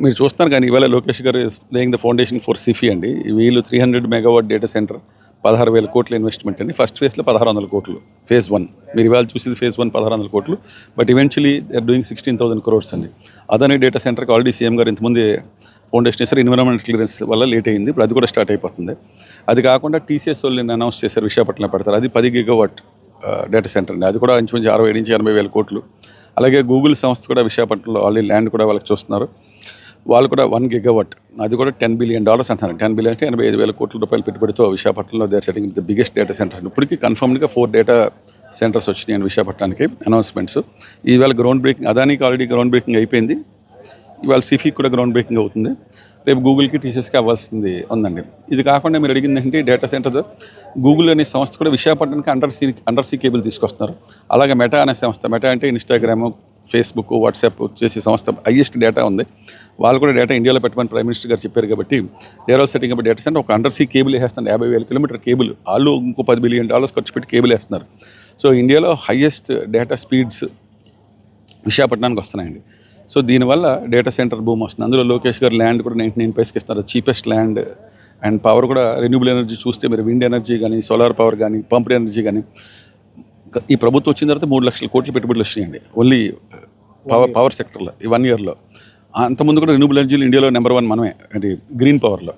మీరు చూస్తున్నారు కానీ ఇవాళ లోకేష్ గారు laying the foundation for Sify అండి. వీళ్ళు 300 మెగావాట్ డేటా సెంటర్ 16,000 కోట్ల ఇన్వెస్ట్మెంట్ అండి. ఫస్ట్ ఫేజ్లో 1,600 కోట్లు ఫేజ్ 1. మీరు ఇవాళ చూసేది ఫేజ్ 1 1,600 కోట్లు. But eventually they are doing 16,000 crores అండి. అదాని డేటా సెంటర్కి ఆల్రెడీ సీఎం గారు ఇంతకుముందే ఫౌండేషన్ చేశారు. ఎన్విరాన్మెంటల్ క్లియరెన్స్ వల్ల లేట్ అయింది. ఇప్పుడు అది కూడా స్టార్ట్ అయిపోతుంది. అది కాకుండా టీసీఎస్ వాళ్ళు అనౌన్స్ చేశారు, విశాఖపట్నంలో పెడతారు. అది 10 గిగావాట్ డేటా సెంటర్ అండి. అది కూడా ఇంచుమించు 60 నుంచి 80,000 కోట్లు. అలాగే గూగుల్ సంస్థ కూడా విశాఖపట్నంలో ఆల్రెడీ ల్యాండ్ కూడా వాళ్ళకి చూస్తున్నారు. వాళ్ళు కూడా 1 గిగావాట్, అది కూడా $10 billion అంటున్నారు. 10 బిలియన్ అంటే 85,000 కోట్ల రూపాయలు పెట్టుబడితో విశాఖపట్నంలో they are setting the biggest data centres. ఇప్పటికీ కన్ఫర్మ్డ్గా 4 డేటా సెంటర్స్ వచ్చినాయండి విశాఖపట్నానికి అనౌన్స్మెంట్స్. ఈవేళ గ్రౌండ్ బ్రేకింగ్, అదానికి ఆల్రెడీ గ్రౌండ్ బ్రేకింగ్ అయిపోయింది. ఇవాళ సిఫీకి కూడా గ్రౌండ్ బ్రేకింగ్ అవుతుంది. రేపు గూగుల్కి టీసీఎస్కి అవ్వాల్సింది ఉందండి. ఇది కాకుండా మీరు అడిగింది ఏంటంటే డేటా సెంటర్, గూగుల్ అనే సంస్థ కూడా విశాఖపట్నానికి అండర్ సీ కేబుల్ తీసుకొస్తున్నారు. అలాగే మెటా అనే సంస్థ, మెటా అంటే ఇన్స్టాగ్రామ్, ఫేస్బుక్, వాట్సాప్ చేసే సంస్థ, హైయెస్ట్ డేటా ఉంది. వాళ్ళు కూడా డేటా ఇండియాలో పెట్టమని ప్రైమ్ మినిస్టర్ గారు చెప్పారు కాబట్టి they are setting up data centre. ఒక అండర్ సీ కేబుల్ వేస్తున్నారు, 50,000 కిలోమీటర్ కేబుల్. వాళ్ళు ఇంకో $10 billion ఖర్చు పెట్టి కేబుల్ వేస్తున్నారు. సో ఇండియాలో హైయెస్ట్ డేటా స్పీడ్స్ విశాఖపట్నానికి వస్తున్నాయండి. సో దీనివల్ల డేటా సెంటర్ భూమి వస్తుంది. అందులో లోకేష్ గారు ల్యాండ్ కూడా 99 పైసకి ఇస్తున్నారు. చీపెస్ట్ ల్యాండ్ అండ్ పవర్ కూడా రెన్యూబుల్ ఎనర్జీ చూస్తే మీరు విండ్ ఎనర్జీ కానీ, సోలార్ పవర్ కానీ, పంప్డ్ ఎనర్జీ కానీ ఈ ప్రభుత్వం వచ్చిన తర్వాత 3 లక్షల కోట్ల పెట్టుబడులు వచ్చినాయండి ఓన్లీ పవర్ సెక్టర్లో ఈ 1 yearలో. అంతకుముందు కూడా రెన్యూబుల్ ఎనర్జీలు ఇండియాలో నెంబర్ 1 మనమే, అంటే గ్రీన్ పవర్లో.